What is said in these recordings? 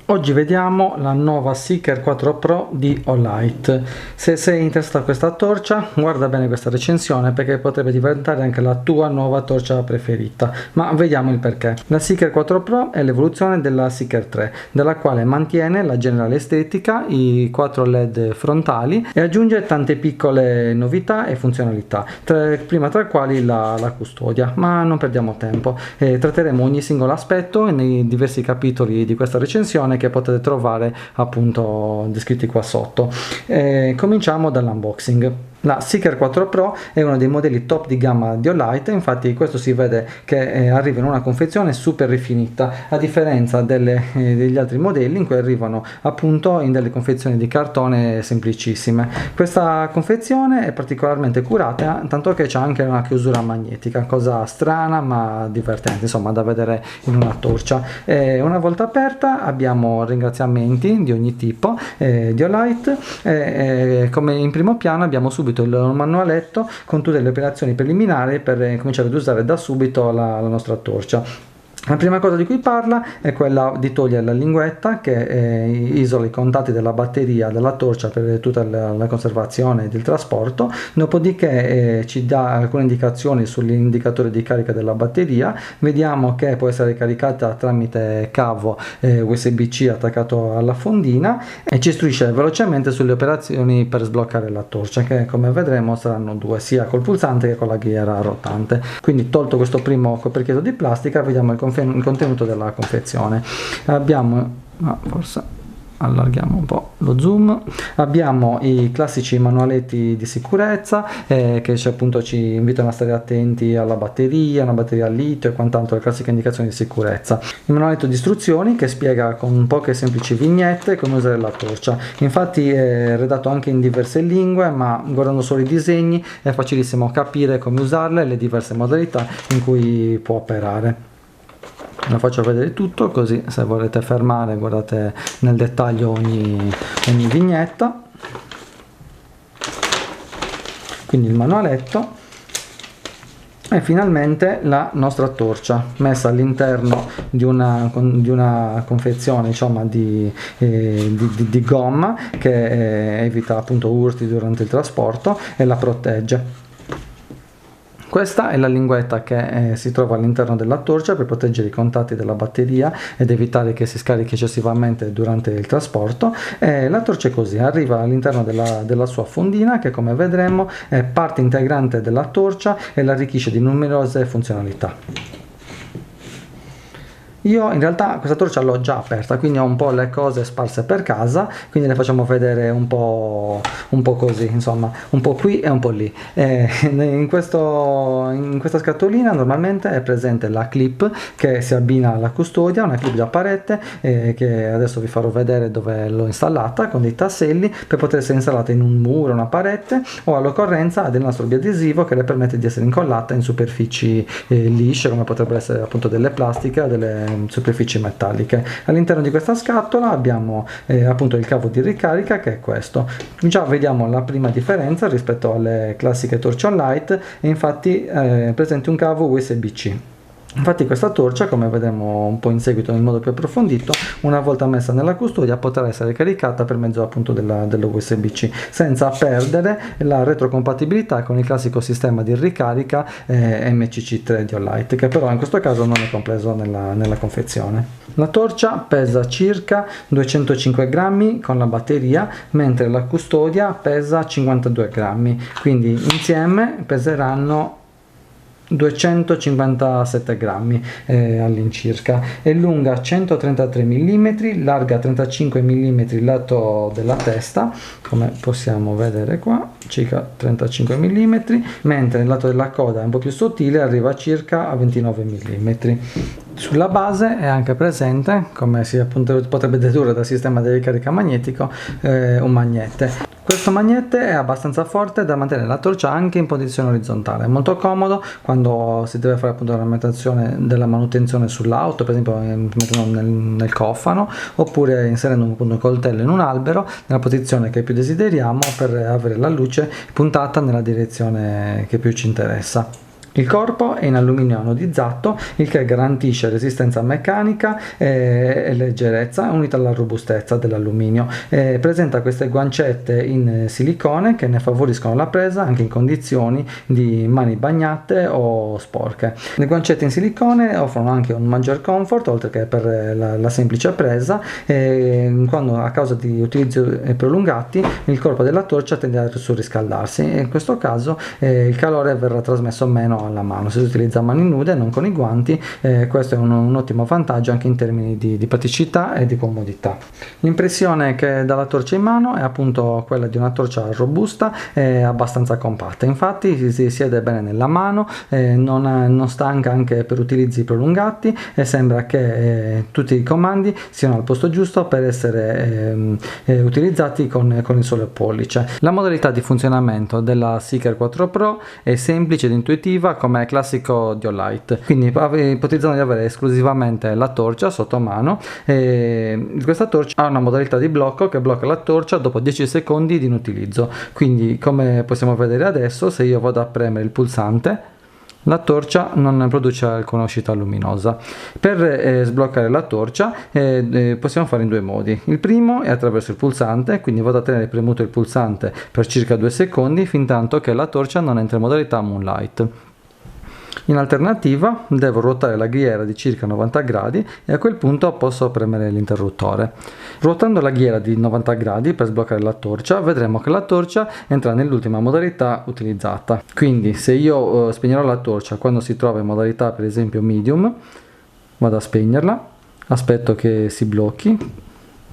Oggi vediamo la nuova Seeker 4 Pro di Olight. Se sei interessato a questa torcia, guarda bene questa recensione perché potrebbe diventare anche la tua nuova torcia preferita. Ma vediamo il perché. La Seeker 4 Pro è l'evoluzione della Seeker 3, della quale mantiene la generale estetica, i 4 LED frontali e aggiunge tante piccole novità e funzionalità, prima tra quali la custodia. Ma non perdiamo tempo, tratteremo ogni singolo aspetto nei diversi capitoli di questa recensione che potete trovare appunto descritti qua sotto. Cominciamo dall'unboxing. La Seeker 4 Pro è uno dei modelli top di gamma di Olight, infatti questo si vede che arriva in una confezione super rifinita, a differenza degli altri modelli in cui arrivano appunto in delle confezioni di cartone semplicissime. Questa confezione è particolarmente curata, tanto che c'è anche una chiusura magnetica, cosa strana ma divertente, insomma, da vedere in una torcia. Una volta aperta abbiamo ringraziamenti di ogni tipo di Olight, come in primo piano abbiamo subito il manualetto con tutte le operazioni preliminari per cominciare ad usare da subito la nostra torcia. La prima cosa di cui parla è quella di togliere la linguetta che isola i contatti della batteria della torcia per tutta la conservazione ed il trasporto, dopodiché ci dà alcune indicazioni sull'indicatore di carica della batteria. Vediamo che può essere caricata tramite cavo USB-C attaccato alla fondina e ci istruisce velocemente sulle operazioni per sbloccare la torcia, che come vedremo saranno due, sia col pulsante che con la ghiera rotante. Quindi, tolto questo primo coperchietto di plastica, vediamo il contenuto della confezione. Abbiamo, forse allarghiamo un po' lo zoom, abbiamo i classici manualetti di sicurezza che appunto ci invitano a stare attenti alla batteria, una batteria a litio e quant'altro, le classiche indicazioni di sicurezza. Il manualetto di istruzioni che spiega con poche semplici vignette come usare la torcia, infatti è redatto anche in diverse lingue, ma guardando solo i disegni è facilissimo capire come usarle e le diverse modalità in cui può operare. La faccio vedere tutto, così se volete fermare guardate nel dettaglio ogni vignetta. Quindi il manualetto e finalmente la nostra torcia messa all'interno di una confezione, insomma, di gomma che evita appunto urti durante il trasporto e la protegge. Questa è la linguetta che si trova all'interno della torcia per proteggere i contatti della batteria ed evitare che si scarichi eccessivamente durante il trasporto. La torcia è così, arriva all'interno della sua fondina che, come vedremo, è parte integrante della torcia e la arricchisce di numerose funzionalità. Io in realtà questa torcia l'ho già aperta, quindi ho un po' le cose sparse per casa, quindi le facciamo vedere un po' così, insomma, un po' qui e un po' lì. In questa scatolina normalmente è presente la clip che si abbina alla custodia, una clip da parete che adesso vi farò vedere dove l'ho installata, con dei tasselli per poter essere installata in un muro, una parete, o all'occorrenza ha del nastro biadesivo che le permette di essere incollata in superfici lisce, come potrebbero essere appunto delle plastiche o delle superfici metalliche. All'interno di questa scatola abbiamo appunto il cavo di ricarica, che è questo. Già vediamo la prima differenza rispetto alle classiche torce Olight, e infatti è presente un cavo USB-C. Infatti questa torcia, come vedremo un po' in seguito nel modo più approfondito, una volta messa nella custodia potrà essere caricata per mezzo appunto dello USB-C, senza perdere la retrocompatibilità con il classico sistema di ricarica MCC3 di Olight, che però in questo caso non è compreso nella confezione. La torcia pesa circa 205 grammi con la batteria, mentre la custodia pesa 52 grammi, quindi insieme peseranno 257 grammi all'incirca. È lunga 133 mm, larga 35 mm lato della testa, come possiamo vedere qua, circa 35 mm, mentre il lato della coda è un po' più sottile, arriva circa a 29 mm. Sulla base è anche presente, come si appunto potrebbe dedurre dal sistema di ricarica magnetico, un magnete. Questo magnete è abbastanza forte da mantenere la torcia anche in posizione orizzontale, è molto comodo quando si deve fare appunto della manutenzione sull'auto, per esempio mettendo nel cofano, oppure inserendo appunto un coltello in un albero nella posizione che più desideriamo per avere la luce puntata nella direzione che più ci interessa. Il corpo è in alluminio anodizzato, il che garantisce resistenza meccanica e leggerezza unita alla robustezza dell'alluminio. Presenta queste guancette in silicone che ne favoriscono la presa anche in condizioni di mani bagnate o sporche. Le guancette in silicone offrono anche un maggior comfort oltre che per la semplice presa, quando a causa di utilizzi prolungati il corpo della torcia tende a surriscaldarsi e in questo caso il calore verrà trasmesso meno alla mano. Se si utilizza a mani nude, non con i guanti, questo è un ottimo vantaggio anche in termini di praticità e di comodità. L'impressione che dà la torcia in mano è appunto quella di una torcia robusta e abbastanza compatta, infatti si siede bene nella mano, non stanca anche per utilizzi prolungati e sembra che tutti i comandi siano al posto giusto per essere utilizzati con il solo pollice. La modalità di funzionamento della Seeker 4 Pro è semplice ed intuitiva come classico di Olight, quindi ipotizzando di avere esclusivamente la torcia sotto mano. Questa torcia ha una modalità di blocco che blocca la torcia dopo 10 secondi di inutilizzo, quindi come possiamo vedere adesso, se io vado a premere il pulsante la torcia non produce alcuna uscita luminosa. Per sbloccare la torcia possiamo fare in due modi. Il primo è attraverso il pulsante, quindi vado a tenere premuto il pulsante per circa 2 secondi fin tanto che la torcia non entra in modalità Moonlight. In alternativa devo ruotare la ghiera di circa 90 gradi e a quel punto posso premere l'interruttore. Ruotando la ghiera di 90 gradi per sbloccare la torcia vedremo che la torcia entra nell'ultima modalità utilizzata. Quindi se io spegnerò la torcia quando si trova in modalità per esempio medium, vado a spegnerla, aspetto che si blocchi.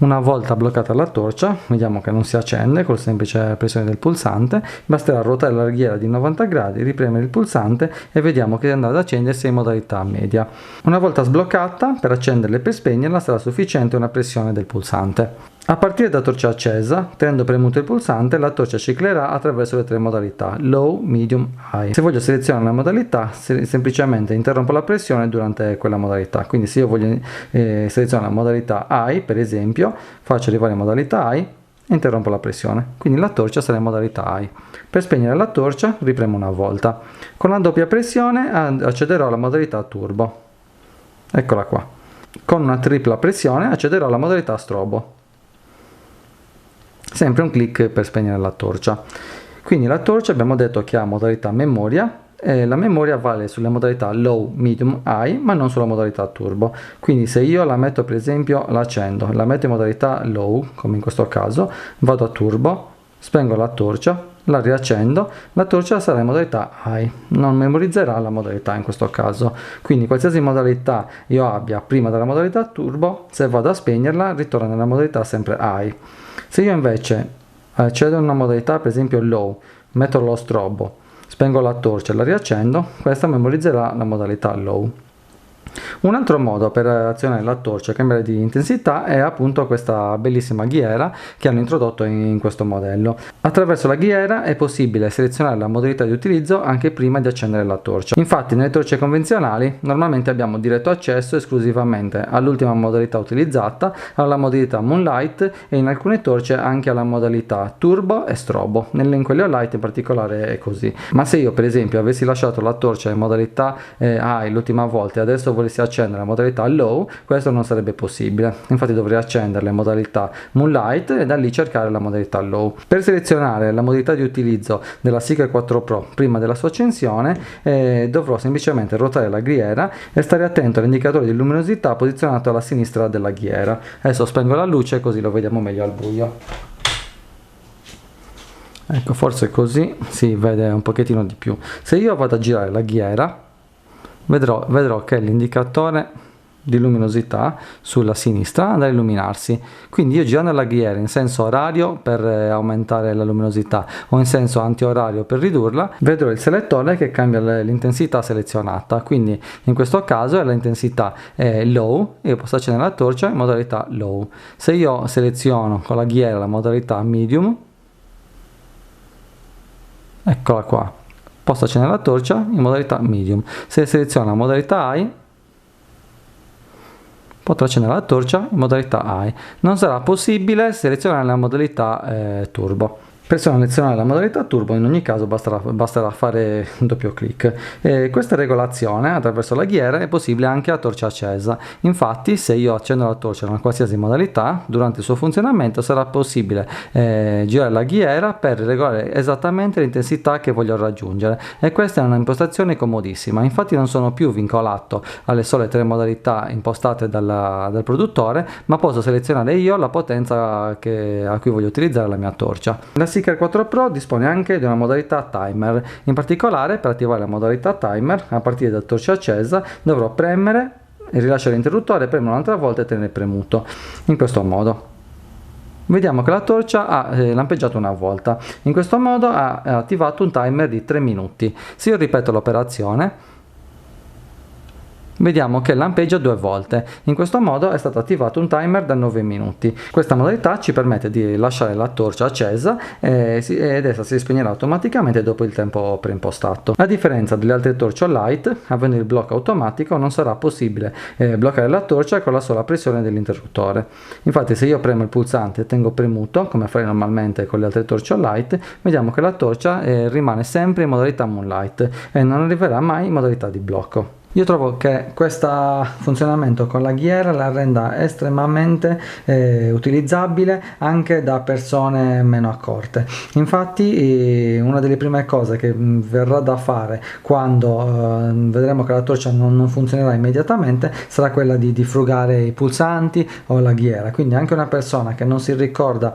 Una volta bloccata la torcia, vediamo che non si accende con semplice pressione del pulsante, basterà ruotare la ghiera di 90 gradi, ripremere il pulsante e vediamo che andrà ad accendersi in modalità media. Una volta sbloccata, per accenderla e per spegnerla sarà sufficiente una pressione del pulsante. A partire da torcia accesa, tenendo premuto il pulsante, la torcia ciclerà attraverso le 3 modalità low, medium, high. Se voglio selezionare la modalità, semplicemente interrompo la pressione durante quella modalità. Quindi se io voglio selezionare la modalità high, per esempio, faccio arrivare in modalità high e interrompo la pressione. Quindi la torcia sarà in modalità high. Per spegnere la torcia ripremo una volta. Con la doppia pressione accederò alla modalità turbo. Eccola qua. Con una tripla pressione accederò alla modalità strobo. Sempre un clic per spegnere la torcia. Quindi la torcia abbiamo detto che ha modalità memoria e la memoria vale sulle modalità low, medium, high ma non sulla modalità turbo. Quindi se io la metto per esempio, la accendo, la metto in modalità low come in questo caso, vado a turbo, spengo la torcia, la riaccendo, la torcia sarà in modalità high, non memorizzerà la modalità in questo caso. Quindi qualsiasi modalità io abbia prima della modalità turbo, se vado a spegnerla ritorna nella modalità sempre high. Se io invece accedo in una modalità per esempio low, metto lo strobo, spengo la torcia e la riaccendo, questa memorizzerà la modalità low. Un altro modo per azionare la torcia e cambiare di intensità è appunto questa bellissima ghiera che hanno introdotto in questo modello. Attraverso la ghiera è possibile selezionare la modalità di utilizzo anche prima di accendere la torcia. Infatti nelle torce convenzionali normalmente abbiamo diretto accesso esclusivamente all'ultima modalità utilizzata, alla modalità Moonlight e in alcune torce anche alla modalità Turbo e Strobo. In quelle Light in particolare è così. Ma se io per esempio avessi lasciato la torcia in modalità High l'ultima volta e adesso volessi accendere la modalità low, questo non sarebbe possibile. Infatti dovrei accenderla in modalità Moonlight e da lì cercare la modalità low. Per selezionare la modalità di utilizzo della Seeker 4 Pro prima della sua accensione dovrò semplicemente ruotare la ghiera e stare attento all'indicatore di luminosità posizionato alla sinistra della ghiera. Adesso spengo la luce così lo vediamo meglio al buio. Ecco, forse così si vede un pochettino di più. Se io vado a girare la ghiera vedrò che l'indicatore di luminosità sulla sinistra andrà a illuminarsi. Quindi io girando la ghiera in senso orario per aumentare la luminosità o in senso antiorario per ridurla, vedrò il selettore che cambia l'intensità selezionata. Quindi in questo caso l'intensità è low e io posso accendere la torcia in modalità low. Se io seleziono con la ghiera la modalità medium, eccola qua, posso accendere la torcia in modalità medium. Se seleziono la modalità high potrò accendere la torcia in modalità high. Non sarà possibile selezionare la modalità turbo. Per selezionare la modalità turbo in ogni caso basterà fare un doppio clic. Questa regolazione attraverso la ghiera è possibile anche a torcia accesa. Infatti se io accendo la torcia in una qualsiasi modalità, durante il suo funzionamento sarà possibile girare la ghiera per regolare esattamente l'intensità che voglio raggiungere, e questa è una impostazione comodissima. Infatti non sono più vincolato alle sole 3 modalità impostate dal produttore, ma posso selezionare io la potenza a cui voglio utilizzare la mia torcia. La Seeker 4 Pro dispone anche di una modalità timer. In particolare, per attivare la modalità timer a partire da torcia accesa dovrò premere e rilasciare l'interruttore, premere un'altra volta e tenere premuto in questo modo. Vediamo che la torcia ha lampeggiato una volta. In questo modo ha attivato un timer di 3 minuti. Se io ripeto l'operazione, vediamo che lampeggia 2 volte. In questo modo è stato attivato un timer da 9 minuti. Questa modalità ci permette di lasciare la torcia accesa ed essa si spegnerà automaticamente dopo il tempo preimpostato. A differenza delle altre torce Olight, avendo il blocco automatico non sarà possibile bloccare la torcia con la sola pressione dell'interruttore. Infatti se io premo il pulsante e tengo premuto, come farei normalmente con le altre torce Olight, vediamo che la torcia rimane sempre in modalità Moonlight e non arriverà mai in modalità di blocco. Io trovo che questo funzionamento con la ghiera la renda estremamente utilizzabile anche da persone meno accorte. Infatti una delle prime cose che verrà da fare quando vedremo che la torcia non funzionerà immediatamente sarà quella di frugare i pulsanti o la ghiera. Quindi anche una persona che non si ricorda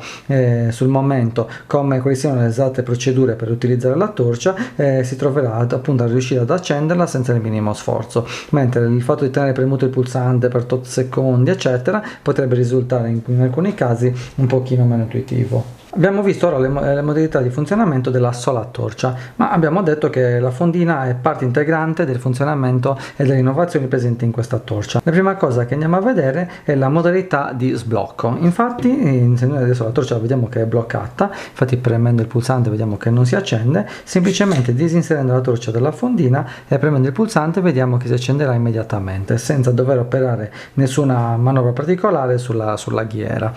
sul momento quali siano le esatte procedure per utilizzare la torcia si troverà appunto a riuscire ad accenderla senza il minimo sforzo. Mentre il fatto di tenere premuto il pulsante per tot secondi eccetera potrebbe risultare in alcuni casi un pochino meno intuitivo. Abbiamo visto ora le modalità di funzionamento della sola torcia, ma abbiamo detto che la fondina è parte integrante del funzionamento e delle innovazioni presenti in questa torcia. La prima cosa che andiamo a vedere è la modalità di sblocco. Infatti, se noi adesso la torcia vediamo che è bloccata, infatti premendo il pulsante vediamo che non si accende, semplicemente disinserendo la torcia dalla fondina e premendo il pulsante vediamo che si accenderà immediatamente, senza dover operare nessuna manovra particolare sulla ghiera.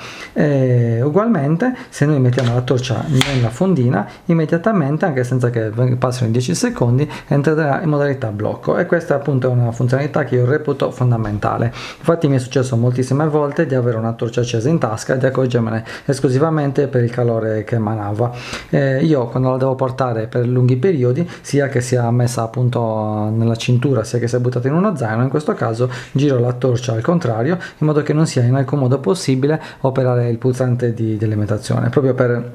Ugualmente, se noi mettiamo la torcia nella fondina, immediatamente, anche senza che passino i 10 secondi, entrerà in modalità blocco, e questa appunto è una funzionalità che io reputo fondamentale. Infatti mi è successo moltissime volte di avere una torcia accesa in tasca e di accorgermene esclusivamente per il calore che emanava. Io quando la devo portare per lunghi periodi, sia che sia messa appunto nella cintura sia che sia buttata in uno zaino, in questo caso giro la torcia al contrario, in modo che non sia in alcun modo possibile operare il pulsante di alimentazione, proprio per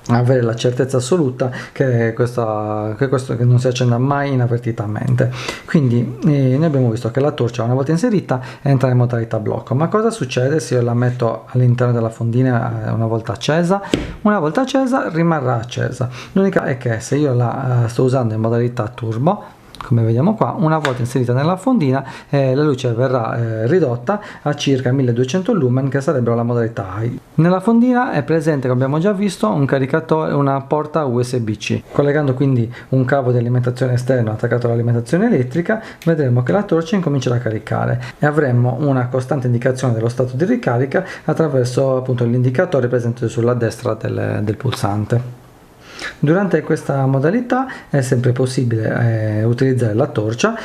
avere la certezza assoluta che non si accenda mai inavvertitamente. Quindi noi abbiamo visto che la torcia una volta inserita entra in modalità blocco. Ma cosa succede se io la metto all'interno della fondina una volta accesa? Una volta accesa rimarrà accesa, l'unica è che se io la sto usando in modalità turbo, come vediamo qua, una volta inserita nella fondina la luce verrà ridotta a circa 1200 lumen, che sarebbero la modalità high. Nella fondina è presente, come abbiamo già visto, un caricatore, una porta USB-C. Collegando quindi un cavo di alimentazione esterno attaccato all'alimentazione elettrica, vedremo che la torcia incomincerà a caricare e avremo una costante indicazione dello stato di ricarica attraverso appunto l'indicatore presente sulla destra del pulsante. Durante questa modalità è sempre possibile utilizzare la torcia,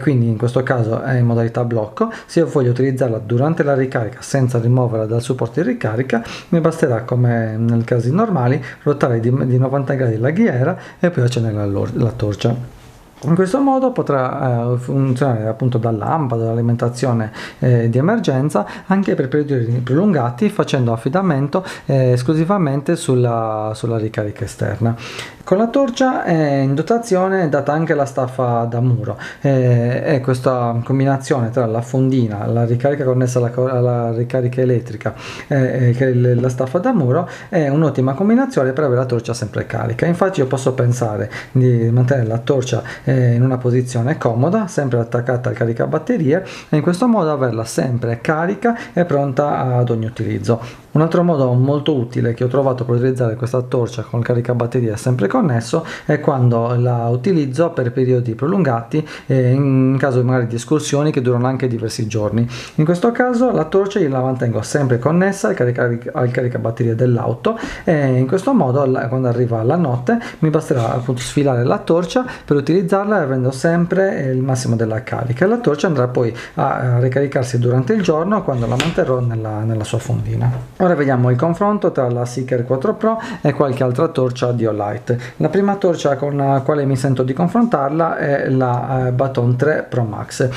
quindi in questo caso è in modalità blocco. Se io voglio utilizzarla durante la ricarica senza rimuoverla dal supporto di ricarica, mi basterà, come nei casi normali, ruotare di 90 gradi la ghiera e poi accendere la torcia. In questo modo potrà funzionare appunto da lampada, dall'alimentazione di emergenza, anche per periodi prolungati, facendo affidamento esclusivamente sulla ricarica esterna. Con la torcia in dotazione è data anche la staffa da muro, e questa combinazione tra la fondina, la ricarica connessa alla ricarica elettrica e la staffa da muro è un'ottima combinazione per avere la torcia sempre carica. Infatti io posso pensare di mantenere la torcia in una posizione comoda, sempre attaccata al caricabatterie, e in questo modo averla sempre carica e pronta ad ogni utilizzo. Un altro modo molto utile che ho trovato per utilizzare questa torcia con il caricabatterie sempre connesso è quando la utilizzo per periodi prolungati, in caso magari di escursioni che durano anche diversi giorni. In questo caso la torcia io la mantengo sempre connessa al caricabatterie dell'auto, e in questo modo quando arriva la notte mi basterà appunto sfilare la torcia per utilizzarla, avendo sempre il massimo della carica. La torcia andrà poi a ricaricarsi durante il giorno quando la manterrò nella sua fondina. Ora vediamo il confronto tra la Seeker 4 Pro e qualche altra torcia di Olight. La prima torcia con la quale mi sento di confrontarla è la Baton 3 Pro Max.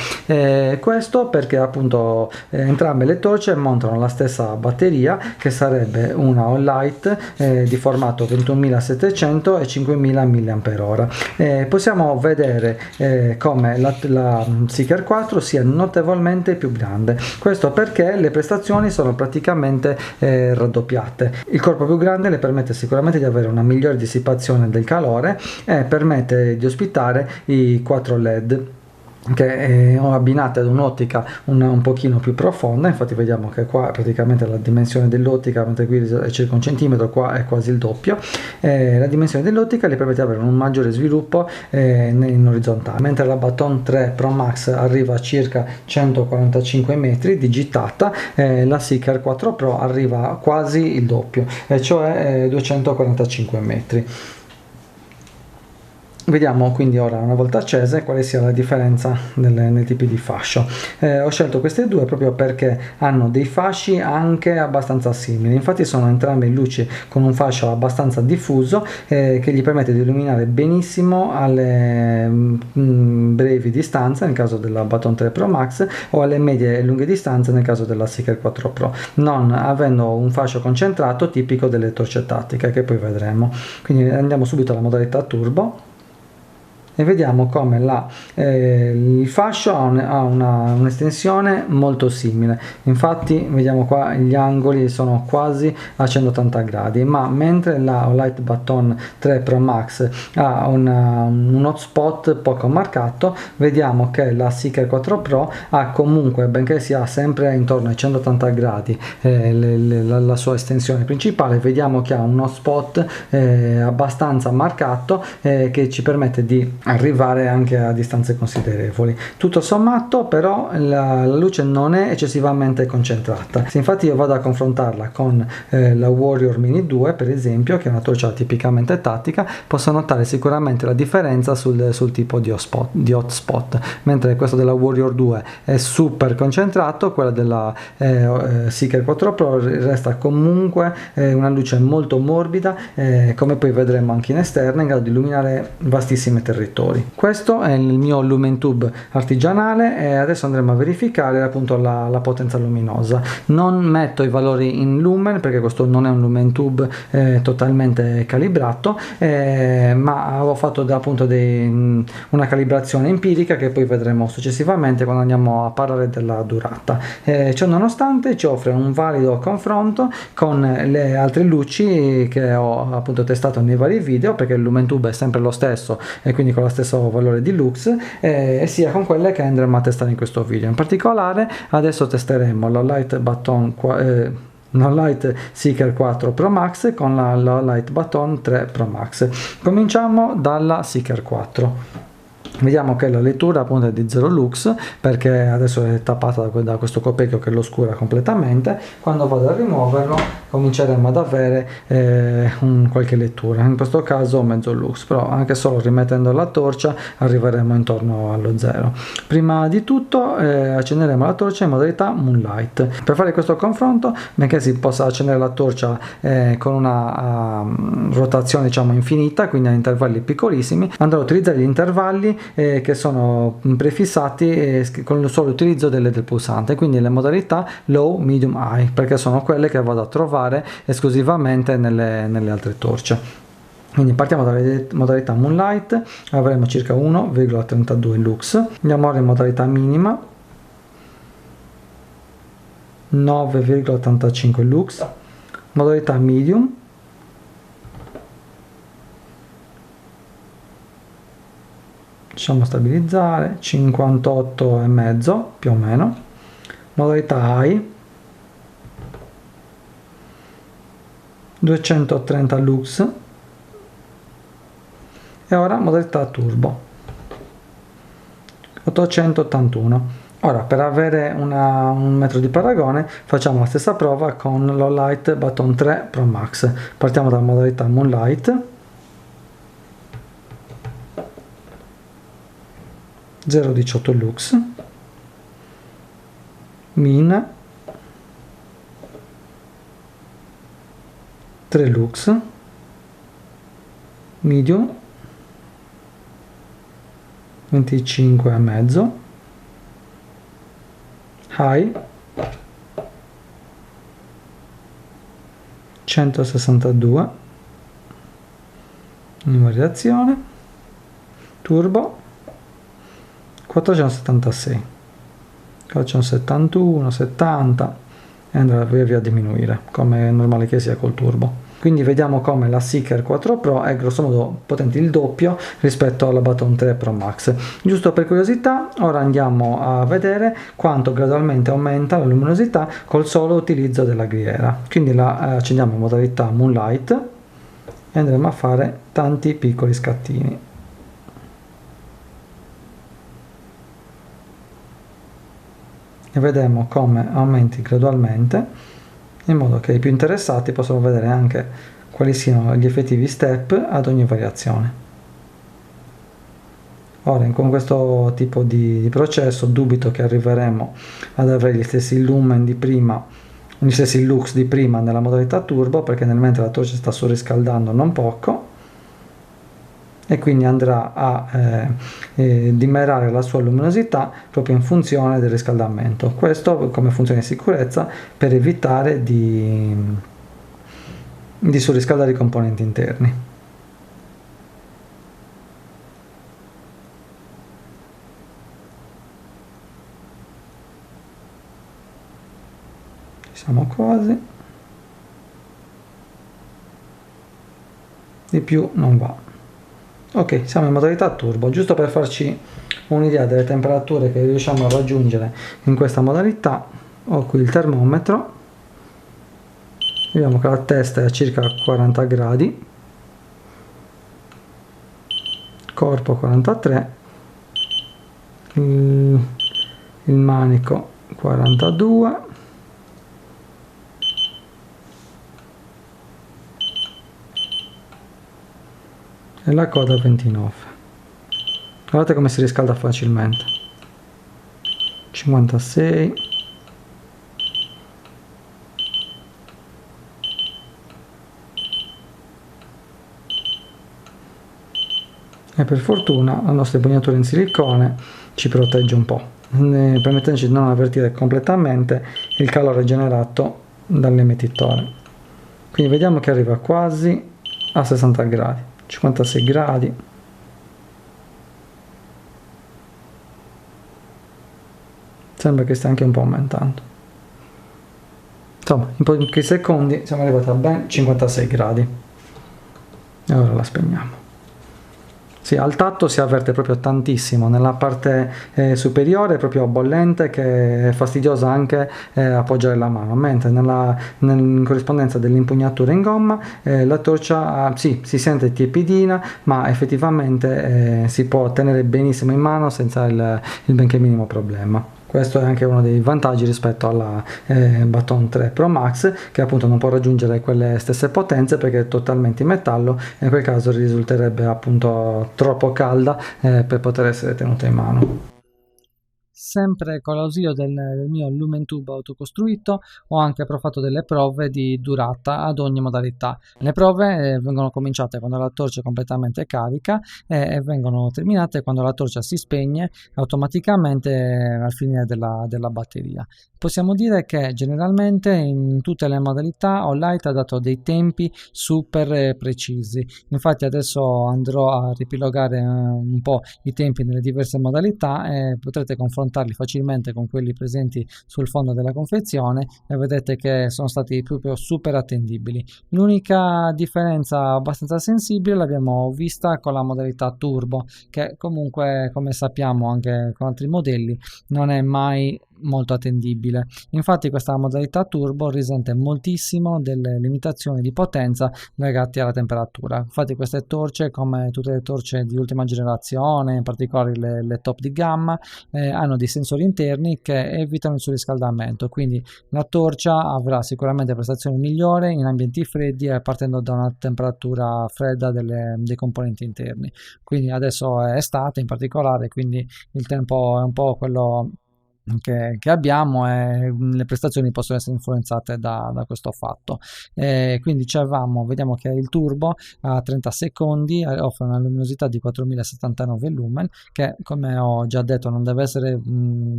Questo perché appunto entrambe le torce montano la stessa batteria, che sarebbe una Olight di formato 21700 e 5000 mAh. Possiamo vedere come la Seeker 4 sia notevolmente più grande. Questo perché le prestazioni sono praticamente raddoppiate. Il corpo più grande le permette sicuramente di avere una migliore dissipazione del calore e permette di ospitare i 4 LED che ho abbinate ad un'ottica un pochino più profonda. Infatti vediamo che qua praticamente la dimensione dell'ottica, mentre qui è circa 1 centimetro, qua è quasi il doppio. La dimensione dell'ottica le permette di avere un maggiore sviluppo in orizzontale, mentre la Baton 3 Pro Max arriva a circa 145 metri di gittata, la Seeker 4 Pro arriva quasi il doppio, cioè 245 metri. Vediamo quindi ora, una volta accese, quale sia la differenza nei tipi di fascio. Ho scelto queste due proprio perché hanno dei fasci anche abbastanza simili. Infatti sono entrambe luci con un fascio abbastanza diffuso, che gli permette di illuminare benissimo alle brevi distanze nel caso della Baton 3 Pro Max, o alle medie e lunghe distanze nel caso della Seeker 4 Pro, non avendo un fascio concentrato tipico delle torce tattiche, che poi vedremo. Quindi andiamo subito alla modalità turbo e vediamo come il fascio ha un'estensione molto simile. Infatti vediamo qua gli angoli sono quasi a 180 gradi, ma mentre la Olight Baton 3 Pro Max ha un hotspot poco marcato, vediamo che la Seeker 4 Pro ha comunque, benché sia sempre intorno ai 180 gradi la sua estensione principale, vediamo che ha un hotspot abbastanza marcato, che ci permette di arrivare anche a distanze considerevoli. Tutto sommato però la luce non è eccessivamente concentrata. Se infatti io vado a confrontarla con la Warrior Mini 2 per esempio, che è una torcia tipicamente tattica, posso notare sicuramente la differenza sul tipo di hotspot. Mentre questo della Warrior 2 è super concentrato, quella della Seeker 4 Pro resta comunque una luce molto morbida, come poi vedremo anche in esterna, in grado di illuminare vastissimi territori. Questo è il mio LumenTube artigianale, e adesso andremo a verificare appunto la potenza luminosa. Non metto i valori in lumen perché questo non è un LumenTube totalmente calibrato, ma ho fatto appunto una calibrazione empirica che poi vedremo successivamente quando andiamo a parlare della durata. Ciò nonostante ci offre un valido confronto con le altre luci che ho appunto testato nei vari video, perché il LumenTube è sempre lo stesso e quindi con lo stesso valore di lux, sia con quelle che andremo a testare in questo video. In particolare adesso testeremo la Light Seeker 4 Pro Max con la Light Baton 3 Pro Max. Cominciamo dalla Seeker 4. Vediamo che la lettura appunto è di 0 lux, perché adesso è tappata da questo coperchio che lo oscura completamente. Quando vado a rimuoverlo cominceremo ad avere qualche lettura, in questo caso mezzo lux, però anche solo rimettendo la torcia arriveremo intorno allo 0. Prima di tutto accenderemo la torcia in modalità Moonlight. Per fare questo confronto, benché si possa accendere la torcia con una rotazione diciamo infinita, quindi a intervalli piccolissimi, andrò a utilizzare gli intervalli che sono prefissati con il solo utilizzo del pulsante, quindi le modalità low, medium, high, perché sono quelle che vado a trovare esclusivamente nelle altre torce. Quindi partiamo dalla modalità Moonlight, avremo circa 1,32 lux. Andiamo ora in modalità minima, 9,85 lux. Modalità medium, lasciamo stabilizzare, 58,5 più o meno. Modalità high, 230 lux e ora modalità turbo 881. Ora, per avere un metro di paragone facciamo la stessa prova con l'Olight Baton 3 Pro Max. Partiamo dalla modalità Moonlight, 0,18 lux, min 3 lux, medium 25,5, high 162 in variazione, turbo 476, 471, 70 e andrà via via a diminuire come è normale che sia col turbo. Quindi vediamo come la Seeker 4 Pro è grosso modo potente il doppio rispetto alla Baton 3 Pro Max. Giusto per curiosità, ora andiamo a vedere quanto gradualmente aumenta la luminosità col solo utilizzo della griera. Quindi la accendiamo in modalità Moonlight e andremo a fare tanti piccoli scattini. E vedremo come aumenti gradualmente, in modo che i più interessati possano vedere anche quali siano gli effettivi step ad ogni variazione. Ora, con questo tipo di processo dubito che arriveremo ad avere gli stessi lumen di prima, gli stessi lux di prima nella modalità turbo, perché nel mentre la torcia sta surriscaldando non poco, e quindi andrà a dimerare la sua luminosità proprio in funzione del riscaldamento. Questo come funzione di sicurezza per evitare di surriscaldare i componenti interni. Ci siamo quasi. Di più non va. Ok, siamo in modalità turbo, giusto per farci un'idea delle temperature che riusciamo a raggiungere in questa modalità. Ho qui il termometro, vediamo che la testa è a circa 40 gradi, corpo 43, il manico 42, e la coda 29. Guardate come si riscalda facilmente. 56. E per fortuna la nostra impugnatura in silicone ci protegge un po', permettendoci di non avvertire completamente il calore generato dall'emettitore. Quindi vediamo che arriva quasi a 60 gradi. 56 gradi, sembra che stia anche un po' aumentando. Insomma, in pochi secondi siamo arrivati a ben 56 gradi e ora la spegniamo. Sì, al tatto si avverte proprio tantissimo, nella parte superiore è proprio bollente, che è fastidiosa anche appoggiare la mano, mentre in corrispondenza dell'impugnatura in gomma la torcia sì, si sente tiepidina, ma effettivamente si può tenere benissimo in mano senza il benché minimo problema. Questo è anche uno dei vantaggi rispetto alla Baton 3 Pro Max, che appunto non può raggiungere quelle stesse potenze perché è totalmente in metallo, e in quel caso risulterebbe appunto troppo calda per poter essere tenuta in mano. Sempre con l'ausilio del mio LumenTube autocostruito ho anche fatto delle prove di durata ad ogni modalità. Le prove vengono cominciate quando la torcia è completamente carica e vengono terminate quando la torcia si spegne automaticamente al fine della batteria. Possiamo dire che generalmente in tutte le modalità Olight ha dato dei tempi super precisi. Infatti adesso andrò a ripilogare un po' i tempi nelle diverse modalità e potrete confrontarli facilmente con quelli presenti sul fondo della confezione e vedete che sono stati proprio super attendibili. L'unica differenza abbastanza sensibile l'abbiamo vista con la modalità turbo, che comunque, come sappiamo anche con altri modelli, non è mai molto attendibile. Infatti questa modalità turbo risente moltissimo delle limitazioni di potenza legate alla temperatura. Infatti queste torce, come tutte le torce di ultima generazione, in particolare le top di gamma, hanno dei sensori interni che evitano il surriscaldamento, quindi la torcia avrà sicuramente prestazioni migliori in ambienti freddi e partendo da una temperatura fredda dei componenti interni. Quindi adesso è estate in particolare, quindi il tempo è un po' quello che abbiamo e le prestazioni possono essere influenzate da questo fatto. Quindi vediamo che il turbo a 30 secondi offre una luminosità di 4079 lumen, che come ho già detto non deve essere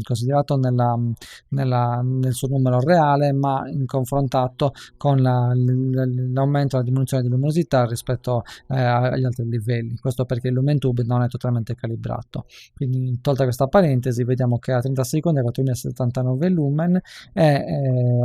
considerato nel suo numero reale, ma in confrontato con l'aumento e la diminuzione di luminosità rispetto agli altri livelli. Questo perché il LumenTube non è totalmente calibrato. Quindi tolta questa parentesi, vediamo che a 30 secondi a 4079 lumen e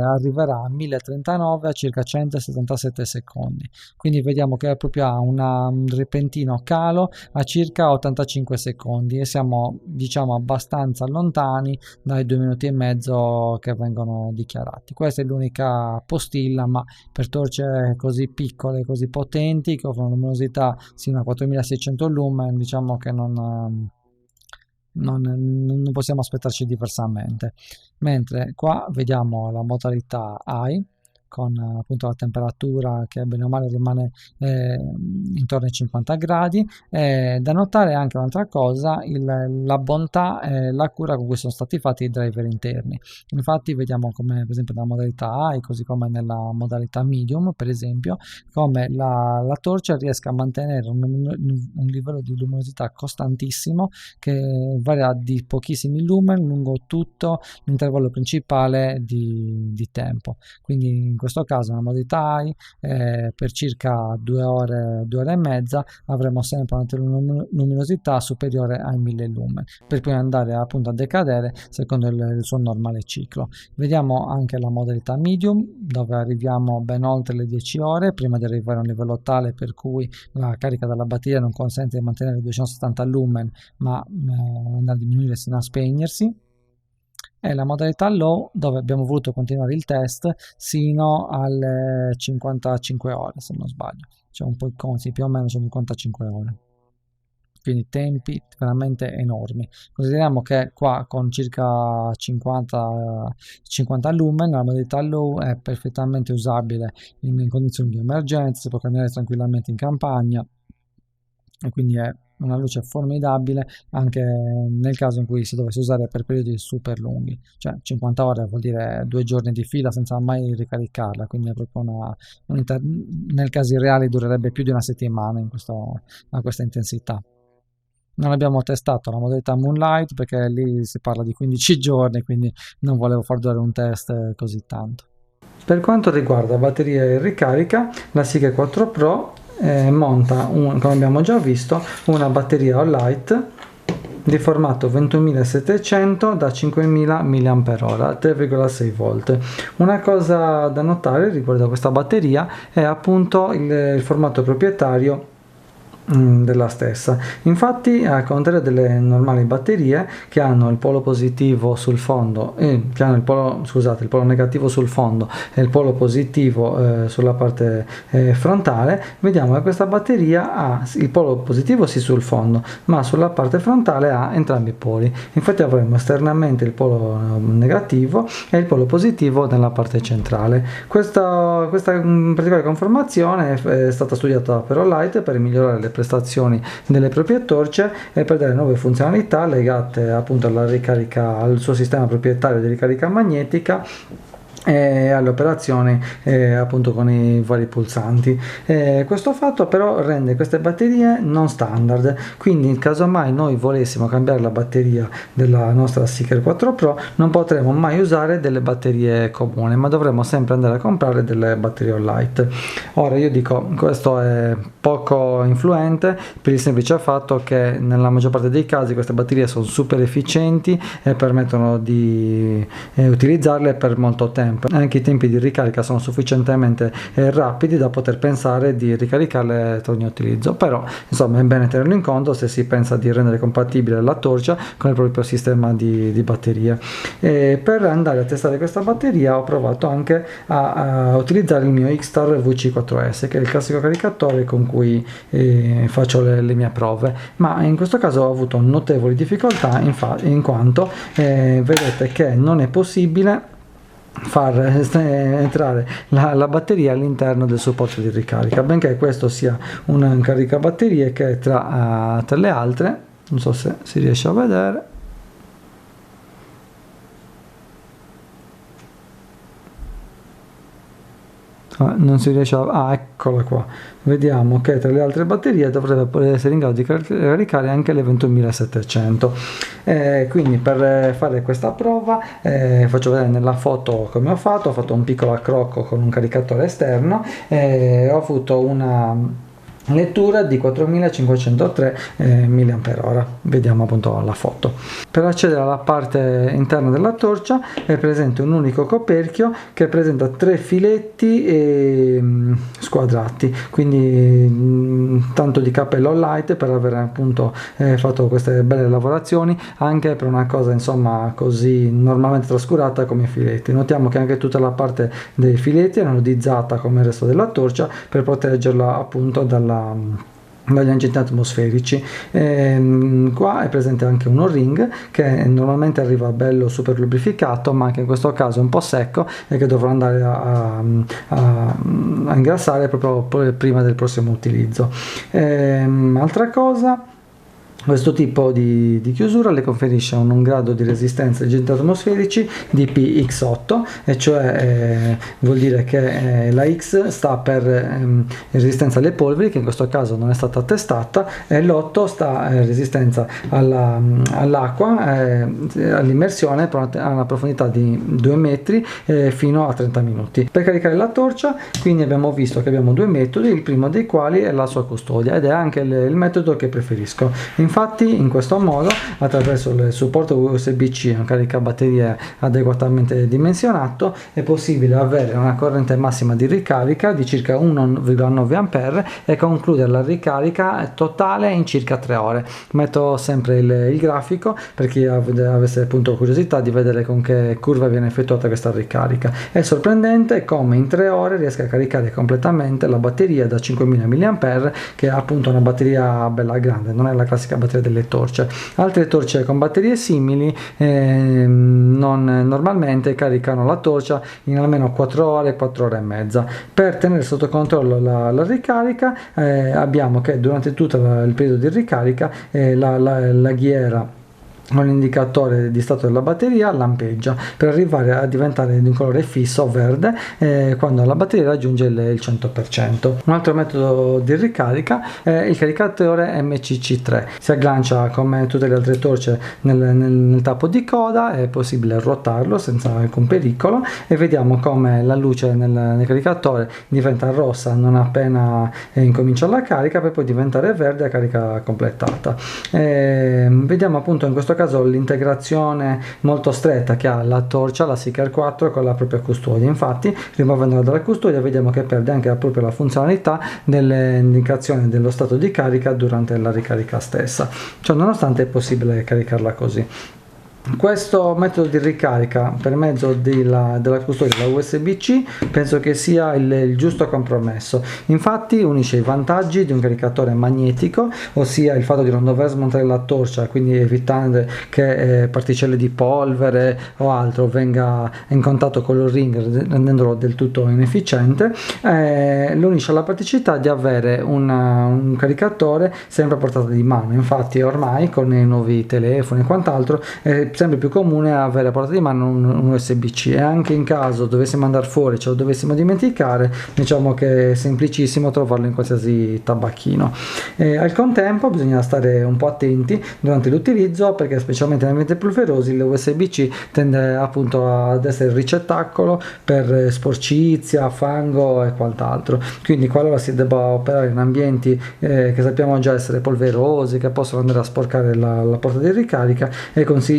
arriverà a 1039 a circa 177 secondi. Quindi vediamo che proprio ha un repentino calo a circa 85 secondi e siamo, diciamo, abbastanza lontani dai 2 minuti e mezzo che vengono dichiarati. Questa è l'unica postilla, ma per torce così piccole, così potenti, che offrono luminosità sino a 4600 lumen, diciamo che non possiamo aspettarci diversamente. Mentre qua vediamo la modalità high con appunto la temperatura che bene o male rimane intorno ai 50 gradi. Da notare anche un'altra cosa, la bontà e la cura con cui sono stati fatti i driver interni. Infatti vediamo come per esempio nella modalità high, così come nella modalità medium per esempio, come la torcia riesca a mantenere un livello di luminosità costantissimo che varia di pochissimi lumen lungo tutto l'intervallo principale di tempo. Quindi in questo caso nella modalità high per circa 2 ore e mezza avremo sempre una luminosità superiore ai 1000 lumen, per poi andare appunto a decadere secondo il suo normale ciclo. Vediamo anche la modalità medium, dove arriviamo ben oltre le 10 ore prima di arrivare a un livello tale per cui la carica della batteria non consente di mantenere 270 lumen, ma andare a diminuire sino a spegnersi. E la modalità low, dove abbiamo voluto continuare il test sino alle 55 ore se non sbaglio, cioè un po' sì, più o meno 55 ore, quindi tempi veramente enormi. Consideriamo che qua con circa 50 lumen la modalità low è perfettamente usabile in condizioni di emergenza, si può cambiare tranquillamente in campagna e quindi è una luce formidabile anche nel caso in cui si dovesse usare per periodi super lunghi, cioè 50 ore vuol dire 2 giorni di fila senza mai ricaricarla, quindi è proprio nel caso reale durerebbe più di una settimana a questa intensità. Non abbiamo testato la modalità Moonlight perché lì si parla di 15 giorni, quindi non volevo far durare un test così tanto. Per quanto riguarda batteria e ricarica, la Seeker 4 Pro monta, come abbiamo già visto, una batteria All-Light di formato 21700 da 5000 mAh, 3,6 volt. Una cosa da notare riguardo a questa batteria è appunto il formato proprietario della stessa. Infatti, al contrario delle normali batterie che hanno il polo positivo sul fondo che hanno il polo negativo sul fondo e il polo positivo sulla parte frontale, vediamo che questa batteria ha il polo positivo sì sul fondo, ma sulla parte frontale ha entrambi i poli. Infatti avremo esternamente il polo negativo e il polo positivo nella parte centrale. Questa particolare conformazione è stata studiata per All-Light per migliorare le prestazioni delle proprie torce e per dare nuove funzionalità legate appunto alla ricarica, al suo sistema proprietario di ricarica magnetica e alle operazioni appunto con i vari pulsanti. Questo fatto però rende queste batterie non standard, quindi in caso mai noi volessimo cambiare la batteria della nostra Seeker 4 Pro non potremo mai usare delle batterie comuni, ma dovremo sempre andare a comprare delle batterie All-Light. Ora io dico, questo è poco influente per il semplice fatto che nella maggior parte dei casi queste batterie sono super efficienti e permettono di utilizzarle per molto tempo, tempo, anche i tempi di ricarica sono sufficientemente rapidi da poter pensare di ricaricarle tra ogni utilizzo. Però insomma è bene tenerlo in conto se si pensa di rendere compatibile la torcia con il proprio sistema di batterie. E per andare a testare questa batteria ho provato anche a utilizzare il mio X-Star VC4S, che è il classico caricatore con cui faccio le mie prove, ma in questo caso ho avuto notevoli difficoltà in quanto vedete che non è possibile far entrare la batteria all'interno del supporto di ricarica, benché questo sia un caricabatterie che tra le altre, non so se si riesce a vedere, non si riesce eccola qua, vediamo che tra le altre batterie dovrebbe essere in grado di caricare anche le 21700. Quindi per fare questa prova faccio vedere nella foto come ho fatto un piccolo accrocco con un caricatore esterno, ho avuto una lettura di 4503 mAh. Vediamo appunto la foto. Per accedere alla parte interna della torcia è presente un unico coperchio che presenta 3 filetti squadrati, quindi tanto di cappello Olight per aver appunto fatto queste belle lavorazioni anche per una cosa insomma così normalmente trascurata come i filetti. Notiamo che anche tutta la parte dei filetti è anodizzata come il resto della torcia per proteggerla appunto dagli agenti atmosferici. Qua è presente anche un O-ring che normalmente arriva bello super lubrificato, ma che in questo caso è un po' secco e che dovrò andare a ingrassare proprio prima del prossimo utilizzo. Altra cosa, questo tipo di chiusura le conferisce un grado di resistenza agli agenti atmosferici di PX8, e cioè vuol dire che la X sta per resistenza alle polveri, che in questo caso non è stata testata, e l'8 sta resistenza all'acqua, all'immersione a una profondità di 2 metri fino a 30 minuti. Per caricare la torcia quindi abbiamo visto che abbiamo 2 metodi, il primo dei quali è la sua custodia, ed è anche il metodo che preferisco. Infatti in questo modo, attraverso il supporto USB-C e un caricabatterie adeguatamente dimensionato, è possibile avere una corrente massima di ricarica di circa 1,9 A e concludere la ricarica totale in circa 3 ore. Metto sempre il grafico per chi avesse appunto curiosità di vedere con che curva viene effettuata questa ricarica. È sorprendente come in 3 ore riesca a caricare completamente la batteria da 5000 mAh, che è appunto una batteria bella grande, non è la classica batteria delle torce. Altre torce con batterie simili normalmente caricano la torcia in almeno 4 ore, 4 ore e mezza. Per tenere sotto controllo la ricarica abbiamo che durante tutto il periodo di ricarica la ghiera con l'indicatore di stato della batteria lampeggia per arrivare a diventare di un colore fisso verde quando la batteria raggiunge il 100%. Un altro metodo di ricarica è il caricatore MCC3. Si aggancia come tutte le altre torce nel tappo di coda, è possibile ruotarlo senza alcun pericolo, e vediamo come la luce nel caricatore diventa rossa non appena incomincia la carica, per poi diventare verde a carica completata. Vediamo appunto in questo caso l'integrazione molto stretta che ha la torcia, la Seeker 4, con la propria custodia. Infatti, rimuovendola dalla custodia vediamo che perde anche proprio la funzionalità dell'indicazione dello stato di carica durante la ricarica stessa. Ciò nonostante è possibile caricarla così. Questo metodo di ricarica per mezzo della custodia della USB-C penso che sia il giusto compromesso. Infatti unisce i vantaggi di un caricatore magnetico, ossia il fatto di non dover smontare la torcia, quindi evitando che particelle di polvere o altro venga in contatto con il ring, rendendolo del tutto inefficiente. Lo unisce alla praticità di avere un caricatore sempre a portata di mano. Infatti ormai con i nuovi telefoni e quant'altro sempre più comune avere a portata di mano un USB-C, e anche in caso dovessimo andare fuori, ce lo dovessimo dimenticare, diciamo che è semplicissimo trovarlo in qualsiasi tabacchino. Al contempo bisogna stare un po' attenti durante l'utilizzo, perché specialmente in ambienti polverosi l'USB-C tende appunto ad essere il ricettacolo per sporcizia, fango e quant'altro. Quindi qualora si debba operare in ambienti che sappiamo già essere polverosi, che possono andare a sporcare la porta di ricarica,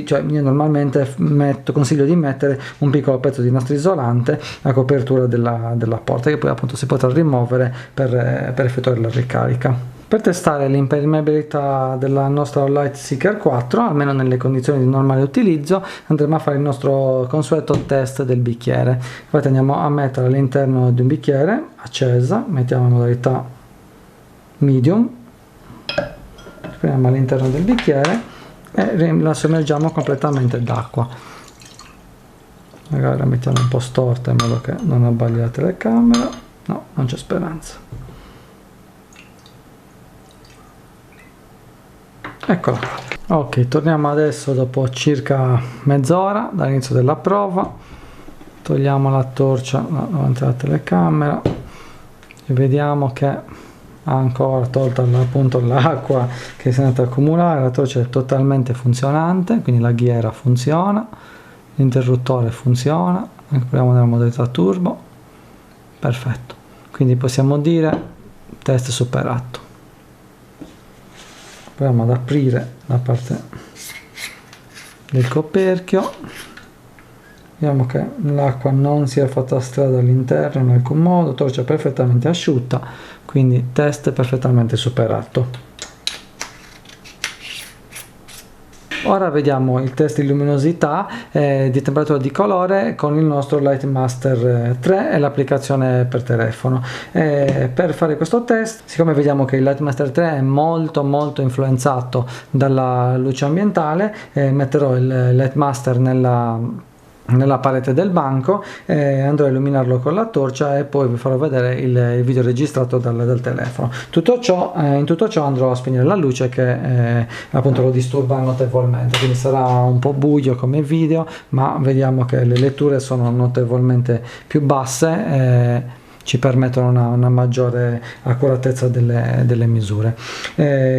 cioè Comunque io normalmente consiglio di mettere un piccolo pezzo di nastro isolante a copertura della porta, che poi appunto si potrà rimuovere per effettuare la ricarica. Per testare l'impermeabilità della nostra All-Lite Seeker 4, almeno nelle condizioni di normale utilizzo, andremo a fare il nostro consueto test del bicchiere. Infatti andiamo a mettere all'interno di un bicchiere accesa, mettiamo in modalità medium, speriamo all'interno del bicchiere e la sommergiamo completamente d'acqua. Magari la mettiamo un po' storta in modo che non abbagli la telecamera. No, non c'è speranza. Eccola qua. Ok, torniamo adesso dopo circa mezz'ora dall'inizio della prova. Togliamo la torcia davanti alla telecamera e vediamo che ha ancora tolta appunto l'acqua che si è andata a accumulare. La torcia è totalmente funzionante, quindi la ghiera funziona, l'interruttore funziona. Proviamo nella modalità turbo. Perfetto, quindi possiamo dire test superato. Proviamo ad aprire la parte del coperchio, vediamo che l'acqua non si è fatta strada all'interno in alcun modo, torcia perfettamente asciutta, quindi test perfettamente superato. Ora vediamo il test di luminosità, di temperatura di colore con il nostro Lightmaster 3 e l'applicazione per telefono. Per fare questo test, siccome vediamo che il Lightmaster 3 è molto influenzato dalla luce ambientale, metterò il Lightmaster nella parete del banco, andrò a illuminarlo con la torcia e poi vi farò vedere il video registrato dal telefono. In tutto ciò andrò a spegnere la luce che appunto lo disturba notevolmente, quindi sarà un po' buio come video, ma vediamo che le letture sono notevolmente più basse, ci permettono una maggiore accuratezza delle misure.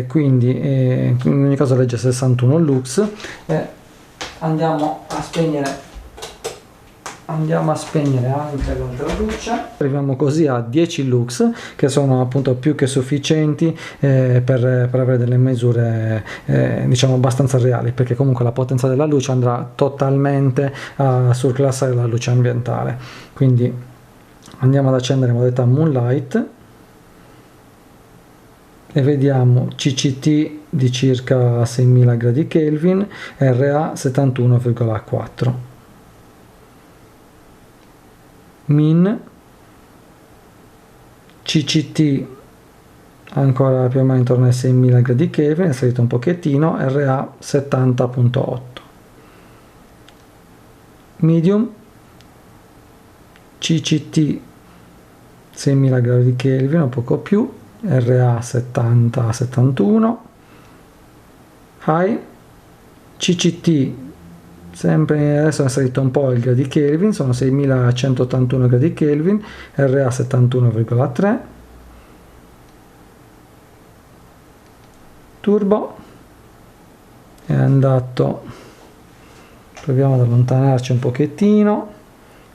Quindi in ogni caso legge 61 lux. Andiamo a spegnere anche l'altra luce. Arriviamo così a 10 lux, che sono appunto più che sufficienti per avere delle misure diciamo abbastanza reali, perché comunque la potenza della luce andrà totalmente a surclassare la luce ambientale. Quindi andiamo ad accendere in modalità Moonlight e vediamo CCT di circa 6000 gradi Kelvin, RA 71,4, min CCT ancora più o meno intorno ai 6000 gradi Kelvin, è salito un pochettino, RA 70,8, medium CCT 6000 gradi Kelvin, un poco più, RA 70-71, high CCT sempre adesso è salito un po' il gradi Kelvin, sono 6181 gradi Kelvin, RA 71,3, turbo è andato, proviamo ad allontanarci un pochettino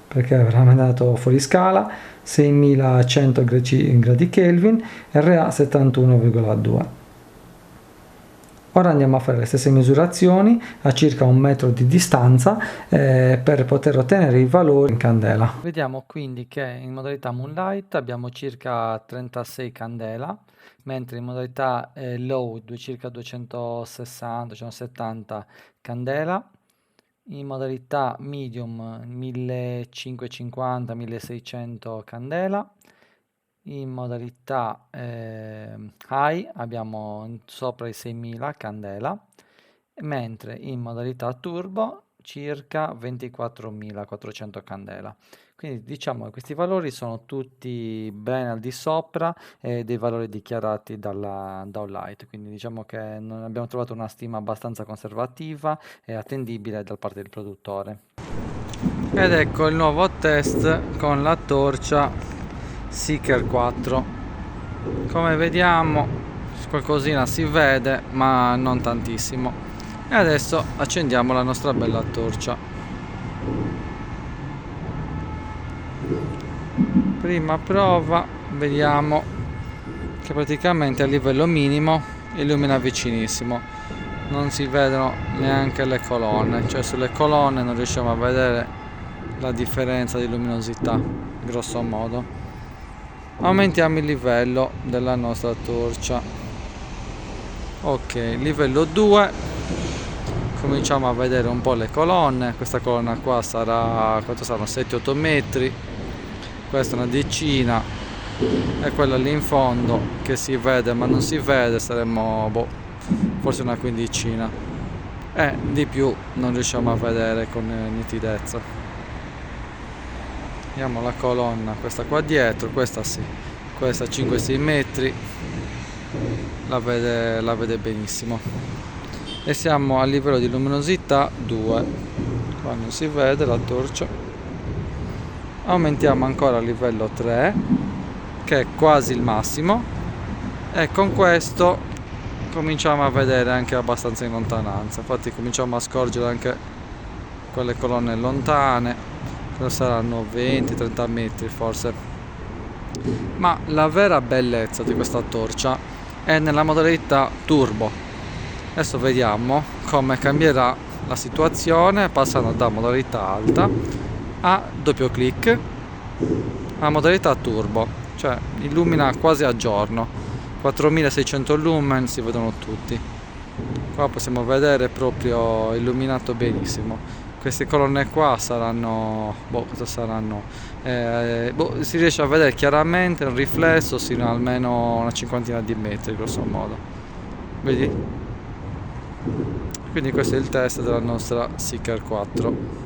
perché è veramente andato fuori scala, 6100 gradi Kelvin, RA 71,2. Ora andiamo a fare le stesse misurazioni a circa 1 metro di distanza per poter ottenere i valori in candela. Vediamo quindi che in modalità Moonlight abbiamo circa 36 candela, mentre in modalità Low circa 260-270 candela, in modalità Medium 1550-1600 candela, in modalità high abbiamo sopra i 6000 candela, mentre in modalità turbo circa 24.400 candela. Quindi diciamo che questi valori sono tutti ben al di sopra dei valori dichiarati da All-Lite, quindi diciamo che abbiamo trovato una stima abbastanza conservativa e attendibile da parte del produttore. Ed ecco il nuovo test con la torcia Seeker 4. Come vediamo qualcosina si vede, ma non tantissimo. E adesso accendiamo la nostra bella torcia. Prima prova, vediamo che praticamente a livello minimo illumina vicinissimo. non si vedono neanche le colonne, cioè sulle colonne non riusciamo a vedere la differenza di luminosità, grosso modo. Aumentiamo il livello della nostra torcia. Ok, livello 2, cominciamo a vedere un po' le colonne. Questa colonna qua sarà, quanto saranno, 7-8 metri, questa una decina, e quella lì in fondo che si vede ma non si vede saremmo forse una quindicina, e di più non riusciamo a vedere con nitidezza. Vediamo la colonna, questa qua dietro, questa sì, questa 5-6 metri la vede benissimo, e siamo a livello di luminosità 2, qua non si vede la torcia. Aumentiamo ancora a livello 3, che è quasi il massimo, e con questo cominciamo a vedere anche abbastanza in lontananza. Infatti cominciamo a scorgere anche quelle colonne lontane, che saranno 20-30 metri forse. Ma la vera bellezza di questa torcia è nella modalità turbo. Adesso vediamo come cambierà la situazione passando da modalità alta a doppio clic a modalità turbo, cioè illumina quasi a giorno, 4600 lumen si vedono tutti. Qua possiamo vedere proprio illuminato benissimo. Queste colonne qua saranno, cosa saranno? Si riesce a vedere chiaramente un riflesso sino a almeno una cinquantina di metri, grosso modo. Vedi? Quindi questo è il test della nostra Seeker 4.